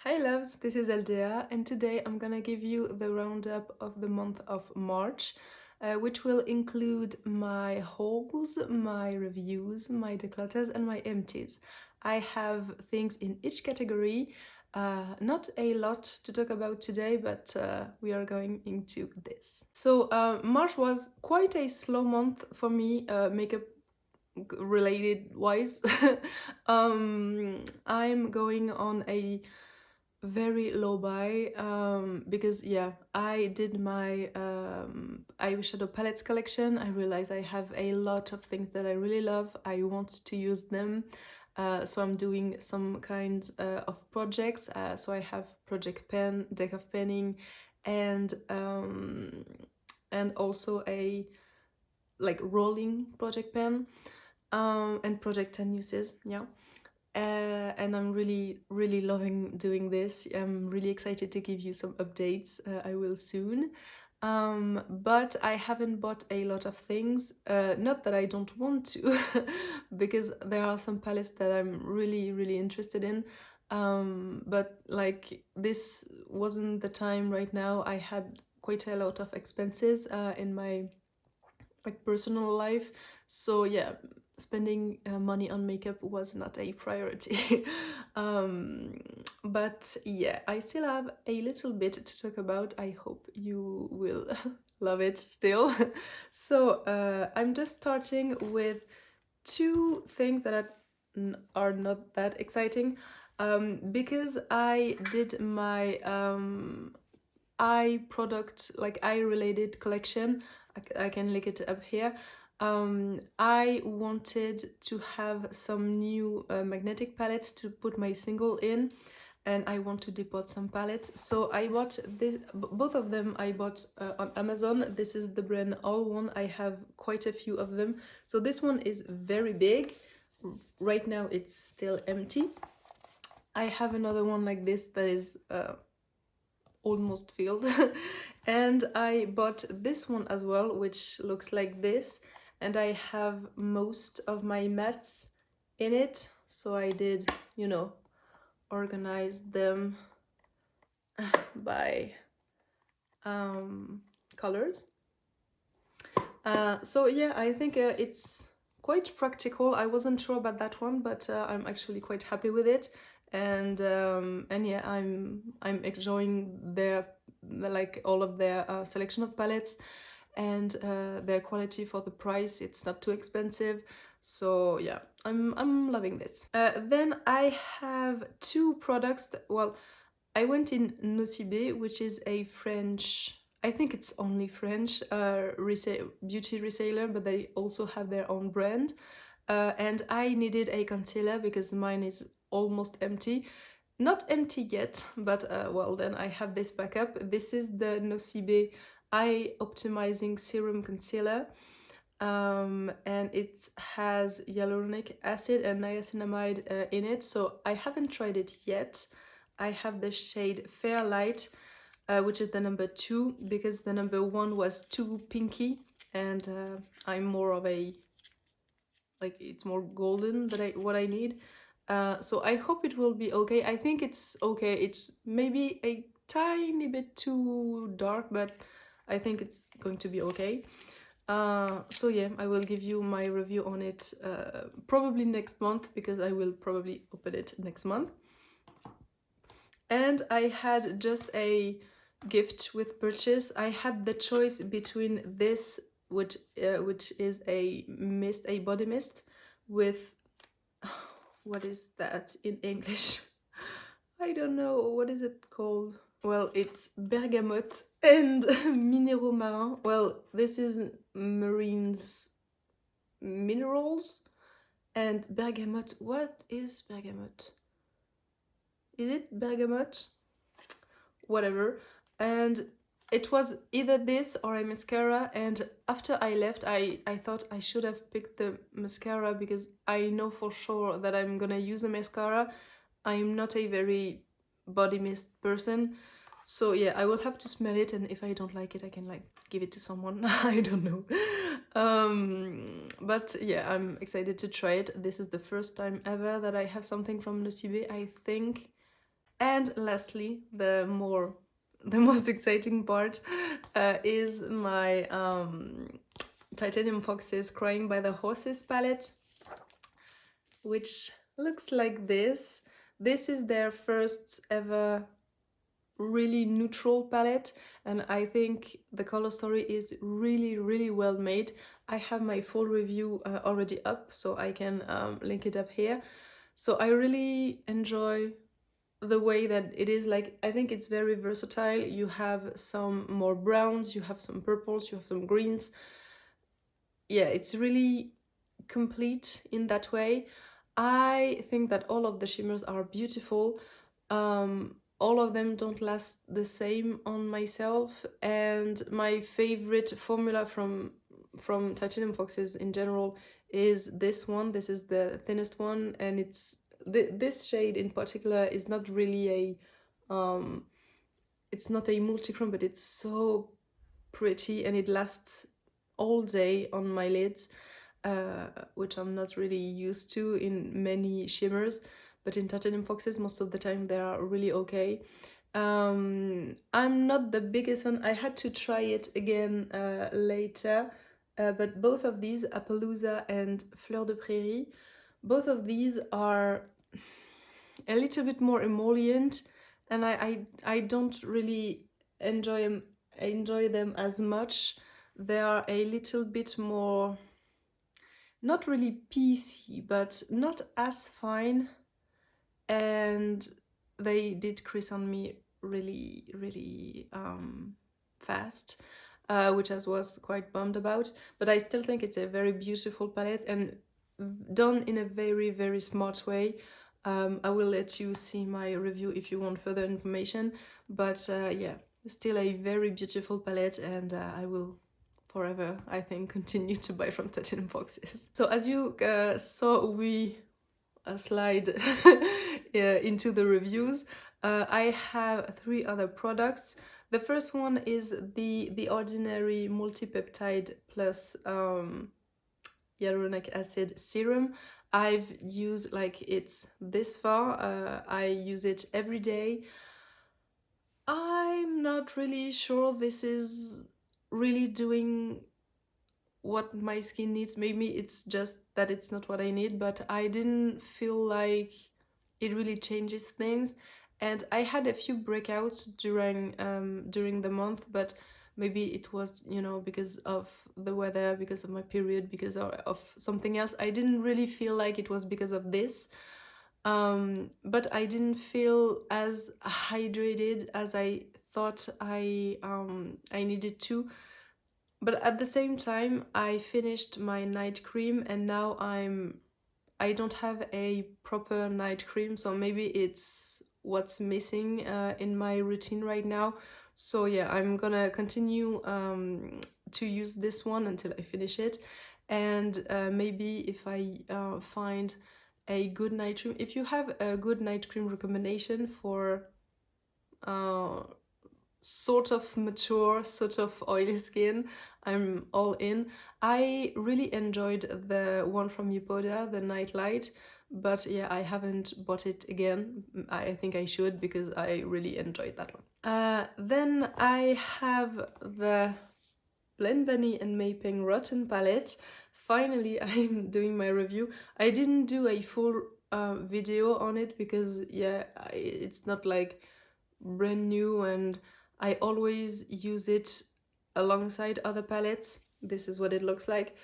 Hi loves, this is Aldea and today I'm gonna give you the roundup of the month of March, which will include my hauls, my reviews, my declutters and my empties. I have things in each category, not a lot to talk about today, but we are going into this. So March was quite a slow month for me, makeup related wise. I'm going on a very low buy because yeah, I did my eyeshadow palettes collection. I realized I have a lot of things that I really love. I want to use them, so I'm doing some kind of projects. So I have project pen, deck of penning, and also a like rolling project pen, and project 10 uses, yeah. And I'm really loving doing this. I'm really excited to give you some updates. I will soon. But I haven't bought a lot of things. Not that I don't want to, because there are some palettes that I'm really interested in. But like this wasn't the time right now. I had quite a lot of expenses in my like personal life, so yeah, spending money on makeup was not a priority. um, but yeah, I still have a little bit to talk about. I hope you will love it still. So I'm just starting with two things that are not that exciting, because I did my eye product, like eye related collection. I can link it up here. I wanted to have some new magnetic palettes to put my single in, and I want to depot some palettes. So I bought this, both of them I bought on Amazon. This is the brand Allwon. I have quite a few of them. So this one is very big. Right now it's still empty. I have another one like this that is almost filled. And I bought this one as well, which looks like this, and I have most of my mattes in it, so I did, you know, organize them by colors. So yeah, I think it's quite practical. I wasn't sure about that one, but I'm actually quite happy with it. And yeah, I'm enjoying their like all of their selection of palettes, and their quality for the price. It's not too expensive, so yeah, I'm loving this. Then I have two products that, well, I went in Nocibé, which is a French, I think it's only French, beauty reseller, but they also have their own brand. And I needed a concealer because mine is almost empty. Not empty yet, but well, then I have this backup. This is the Nocibé Eye Optimizing Serum Concealer. And it has hyaluronic acid and niacinamide in it, so I haven't tried it yet. I have the shade Fairlight, which is the number 2, because the number 1 was too pinky, and I'm more of a, like, it's more golden than what I need. So I hope it will be okay. I think it's okay. It's maybe a tiny bit too dark, but I think it's going to be okay. So yeah, I will give you my review on it probably next month, because I will probably open it next month. And I had just a gift with purchase. I had the choice between this, which is a mist, a body mist with what is that in English? I don't know, what is it called? Well, it's bergamot and minéraux marins. Well, this is marines minerals and bergamot. What is bergamot? Is it bergamot? Whatever. And it was either this or a mascara, and after I left, I thought I should have picked the mascara, because I know for sure that I'm gonna use a mascara. I'm not a very body mist person, so yeah, I will have to smell it, and if I don't like it, I can like give it to someone. I don't know. But yeah, I'm excited to try it. This is the first time ever that I have something from Nocibé, I think. And lastly, the most exciting part is my Titanium Foxes Crying by the Horses palette, which looks like this. This is their first ever really neutral palette, and I think the color story is really well made. I have my full review already up, so I can link it up here. So I really enjoy the way that it is. Like, I think it's very versatile. You have some more browns, you have some purples, you have some greens. Yeah, it's really complete in that way. I think that all of the shimmers are beautiful. All of them don't last the same on myself, and my favorite formula from Titanium Foxes in general is this one. This is the thinnest one, and it's this shade in particular is not really it's not a multichrome, but it's so pretty and it lasts all day on my lids, which I'm not really used to in many shimmers, but in Titanium Foxes most of the time they are really okay. I'm not the biggest fan. I had to try it again later, but both of these, Appaloosa and Fleur de Prairie, both of these are a little bit more emollient, and I don't really enjoy them as much. They are a little bit more, not really PC, but not as fine, and they did crease on me really fast, which I was quite bummed about. But I still think it's a very beautiful palette and done in a very smart way. I will let you see my review if you want further information, but yeah, still a very beautiful palette, and I will forever, I think, continue to buy from Titanium Foxes. So as you saw, we slide into the reviews. I have 3 other products. The first one is the ordinary multi-peptide plus hyaluronic acid serum. I've used, like, it's this far. I use it every day. I'm not really sure this is really doing what my skin needs. Maybe it's just that it's not what I need, but I didn't feel like it really changes things. And I had a few breakouts during the month, but maybe it was, you know, because of the weather, because of my period, because of something else. I didn't really feel like it was because of this. But I didn't feel as hydrated as I thought I needed to. But at the same time, I finished my night cream, and now I don't have a proper night cream, so maybe it's what's missing in my routine right now. So yeah, I'm gonna continue to use this one until I finish it, and maybe if I find a good night cream. If you have a good night cream recommendation for sort of mature, sort of oily skin, I'm all in. I really enjoyed the one from Eupodia, the Night Light, but yeah, I haven't bought it again. I think I should, because I really enjoyed that one. Then I have the Blend Bunny and Maping Rotten palette. Finally, I'm doing my review. I didn't do a full video on it because yeah, it's not like brand new, and I always use it alongside other palettes. This is what it looks like,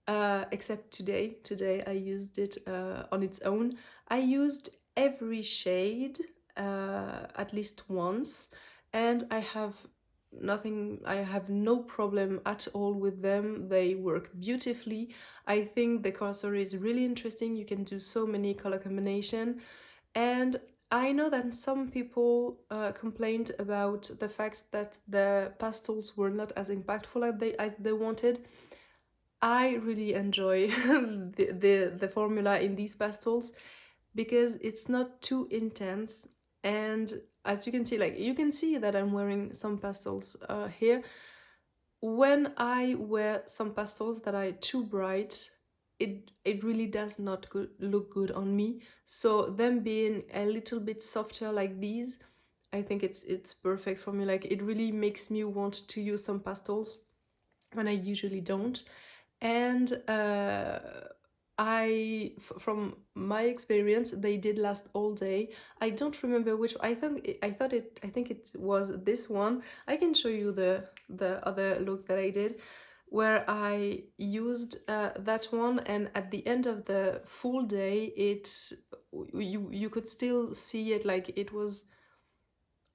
except today. Today I used it on its own. I used every shade at least once, and I have no problem at all with them. They work beautifully. I think the color story is really interesting. You can do so many color combination, and I know that some people complained about the fact that the pastels were not as impactful as they wanted. I really enjoy the formula in these pastels because it's not too intense, and as you can see, like, you can see that I'm wearing some pastels here. When I wear some pastels that are too bright, it really does not look good on me. So them being a little bit softer like these, I think it's perfect for me. Like, it really makes me want to use some pastels when I usually don't. And from my experience, they did last all day. I don't remember which. I think it was this one. I can show you the other look that I did, where I used that one, and at the end of the full day, you could still see it. Like, it was,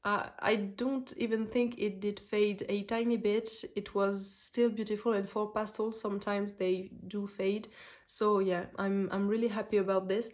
I don't even think it did fade a tiny bit. It was still beautiful, and for pastels sometimes they do fade. So yeah, I'm really happy about this.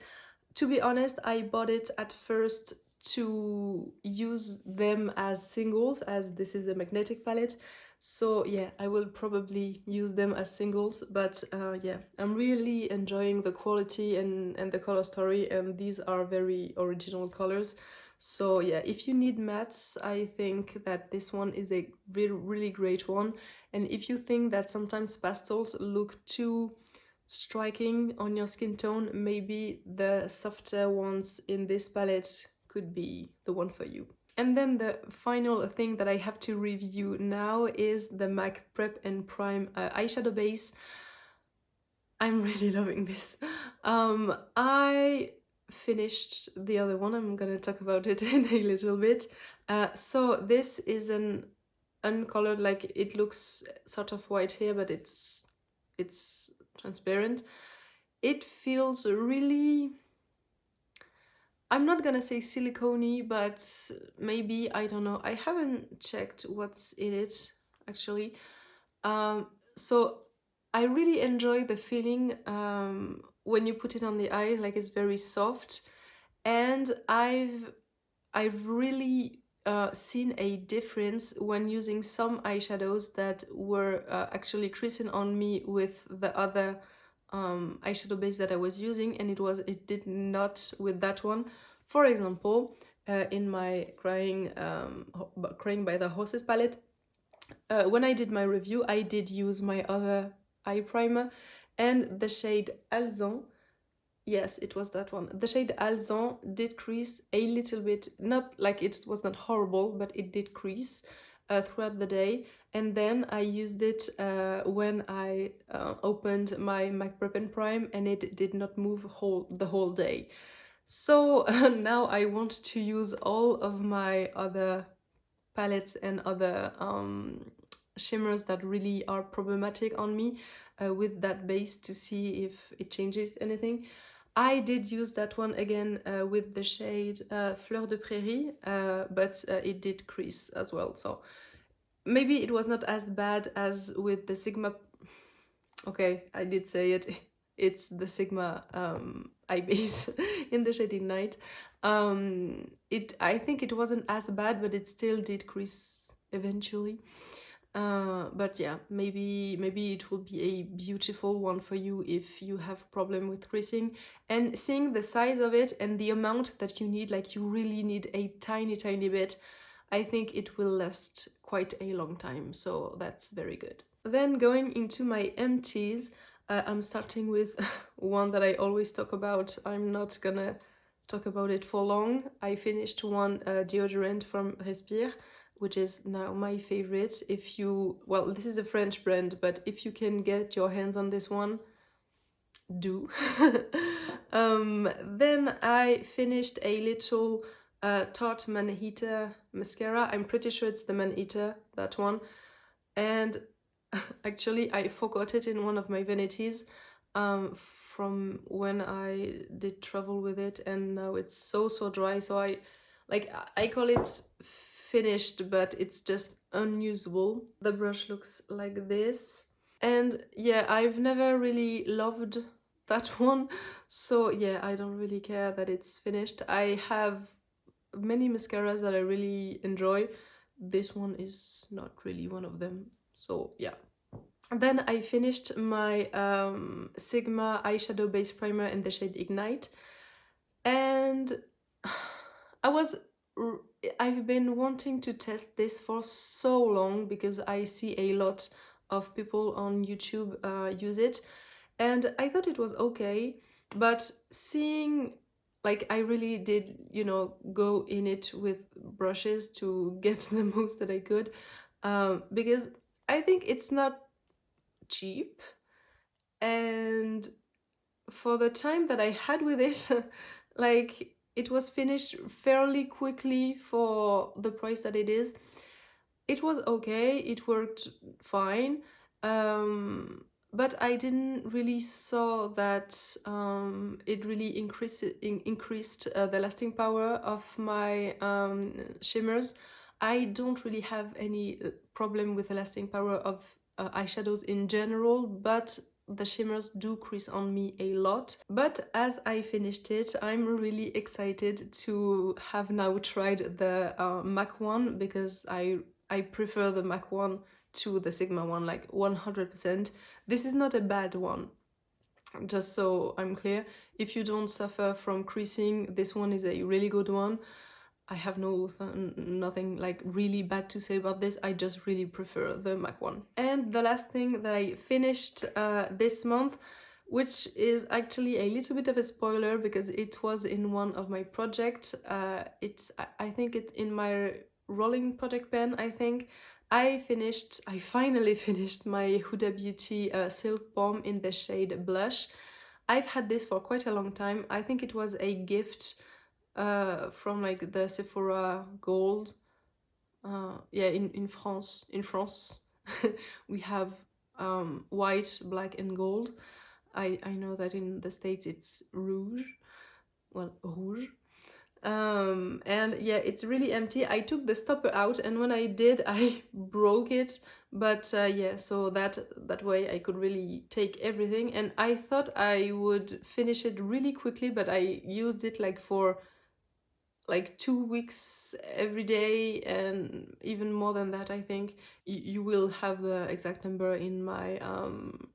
To be honest, I bought it at first to use them as singles, as this is a magnetic palette. So yeah, I will probably use them as singles, but yeah, I'm really enjoying the quality and the color story, and these are very original colors. So yeah, if you need mattes, I think that this one is a really, really great one. And if you think that sometimes pastels look too striking on your skin tone, maybe the softer ones in this palette could be the one for you. And then the final thing that I have to review now is the MAC Prep and Prime eyeshadow base. I'm really loving this. I finished the other one. I'm gonna talk about it in a little bit. So this is an uncolored, like, it looks sort of white here, but it's transparent. It feels really, I'm not gonna say silicone-y, but maybe, I don't know. I haven't checked what's in it actually. So I really enjoy the feeling when you put it on the eye, like, it's very soft. And I've really seen a difference when using some eyeshadows that were actually creasing on me with the other eyeshadow base that I was using, and it did not with that one. For example, in my Crying by the Horses palette, when I did my review, I did use my other eye primer, and the shade Alzon, yes, it was that one. The shade Alzon did crease a little bit, not like it was not horrible, but it did crease throughout the day. And then I used it when I opened my MAC Prep and Prime, and it did not move the whole day. So now I want to use all of my other palettes and other shimmers that really are problematic on me with that base, to see if it changes anything. I did use that one again with the shade Fleur de Prairie, but it did crease as well. So maybe it was not as bad as with the Sigma. Okay, I did say it. It's the Sigma eyebase in the shade Ignite. I think it wasn't as bad, but it still did crease eventually. But yeah, maybe it will be a beautiful one for you if you have problem with creasing. And seeing the size of it and the amount that you need, like, you really need a tiny bit, I think it will last quite a long time, so that's very good. Then going into my empties, I'm starting with one that I always talk about. I'm not gonna talk about it for long. I finished one deodorant from Respire, which is now my favorite. Well, this is a French brand, but if you can get your hands on this one, do. Then I finished a little Tarte Maneater mascara. I'm pretty sure it's the Maneater, that one. And actually, I forgot it in one of my vanities from when I did travel with it, and now it's so dry. So I call it finished, but it's just unusable. The brush looks like this. And yeah, I've never really loved that one, so yeah, I don't really care that it's finished. I have many mascaras that I really enjoy. This one is not really one of them, so yeah. Then I finished my Sigma eyeshadow base primer in the shade Ignite, and I've been wanting to test this for so long because I see a lot of people on YouTube use it, and I thought it was okay, but seeing, like, I really did, you know, go in it with brushes to get the most that I could, because I think it's not cheap, and for the time that I had with it, like, it was finished fairly quickly for the price that it is. It was okay, it worked fine, but I didn't really saw that it really increased the lasting power of my shimmers. I don't really have any problem with the lasting power of eyeshadows in general, but the shimmers do crease on me a lot. But as I finished it, I'm really excited to have now tried the MAC one, because I prefer the MAC one to the Sigma one, like 100%. This is not a bad one, just so I'm clear. If you don't suffer from creasing, this one is a really good one. I have nothing like really bad to say about this. I just really prefer the MAC one. And the last thing that I finished this month, which is actually a little bit of a spoiler because it was in one of my projects. I think it's in my rolling project pen, I think. I finally finished my Huda Beauty Silk Balm in the shade Blush. I've had this for quite a long time. I think it was a gift from like the Sephora Gold. Yeah, in France, we have white, black, and gold. I know that in the States it's rouge. Well, rouge. And yeah, it's really empty. I took the stopper out, and when I did, I broke it. But yeah, so that way I could really take everything. And I thought I would finish it really quickly, but I used it like for like 2 weeks every day, and even more than that, I think. You will have the exact number in my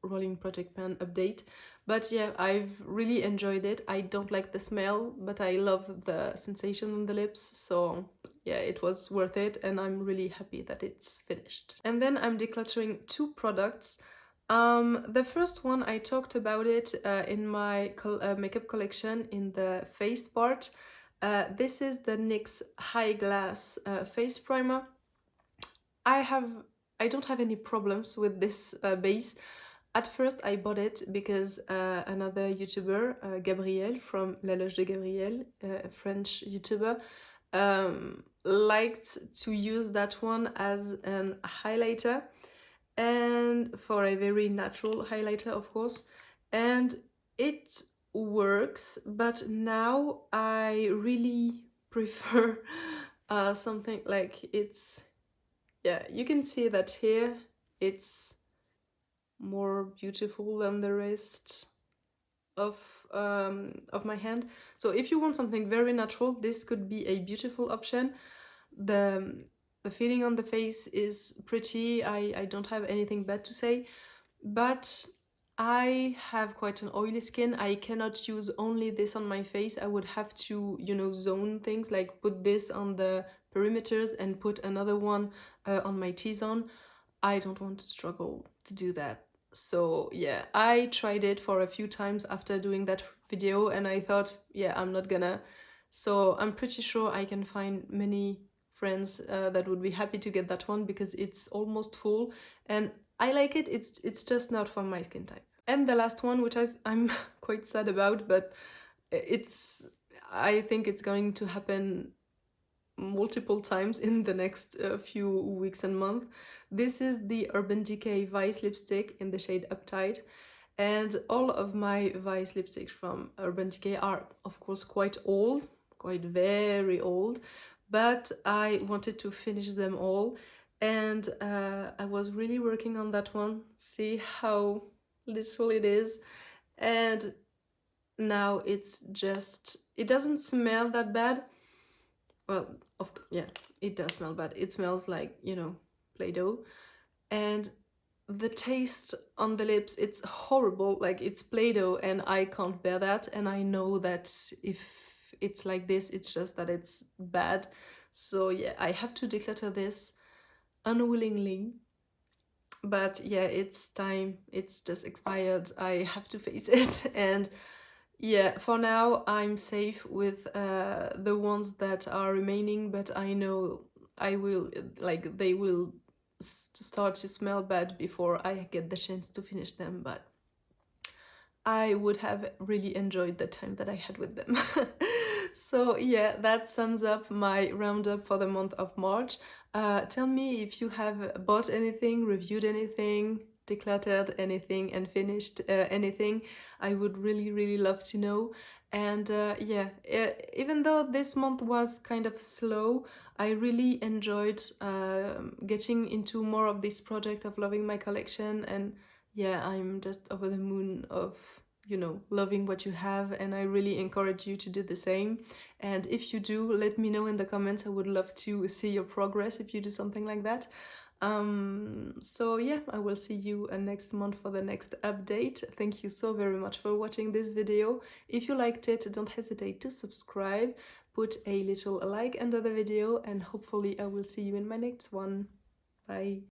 rolling project pan update. But yeah, I've really enjoyed it. I don't like the smell, but I love the sensation on the lips, so yeah, it was worth it, and I'm really happy that it's finished. And then I'm decluttering 2 products. The first one, I talked about it in my makeup collection in the face part. This is the NYX High Glass Face Primer. I don't have any problems with this base. At first I bought it because another YouTuber, Gabriel from La Loge de Gabriel, a French YouTuber, liked to use that one as an highlighter, and for a very natural highlighter, of course. And it works, but now I really prefer something like it's, yeah, you can see that here it's more beautiful than the rest of my hand. So if you want something very natural, this could be a beautiful option. The feeling on the face is pretty. I don't have anything bad to say, but I have quite an oily skin. I cannot use only this on my face. I would have to, you know, zone things, like put this on the perimeters and put another one on my T-zone. I don't want to struggle to do that. So yeah, I tried it for a few times after doing that video, and I thought, yeah, I'm not gonna. So I'm pretty sure I can find many friends that would be happy to get that one, because it's almost full and I like it. It's just not for my skin type. And the last one, which I'm quite sad about, but it's I think it's going to happen multiple times in the next few weeks and months. This is the Urban Decay Vice lipstick in the shade Uptight. And all of my Vice lipsticks from Urban Decay are, of course, quite old, quite very old, but I wanted to finish them all. And I was really working on that one. See how little it is. And now it's just, it doesn't smell that bad. Well, yeah, it does smell bad. It smells like, you know, Play-Doh. And the taste on the lips, it's horrible. Like, it's Play-Doh and I can't bear that. And I know that if it's like this, it's just that it's bad. So yeah, I have to declutter this unwillingly. but yeah, it's time. It's just expired. I have to face it. And yeah, for now I'm safe with the ones that are remaining, but I know I will, like, they will start to smell bad before I get the chance to finish them, but I would have really enjoyed the time that I had with them. So yeah, that sums up my roundup for the month of March. Tell me if you have bought anything, reviewed anything, decluttered anything, and finished anything. I would really, really love to know. And yeah, even though this month was kind of slow, I really enjoyed getting into more of this project of loving my collection. And yeah, I'm just over the moon of, you know, loving what you have, and I really encourage you to do the same. And if you do, let me know in the comments. I would love to see your progress if you do something like that. So yeah, I will see you next month for the next update. Thank you so very much for watching this video. If you liked it, don't hesitate to subscribe, put a little like under the video, and hopefully I will see you in my next one. Bye.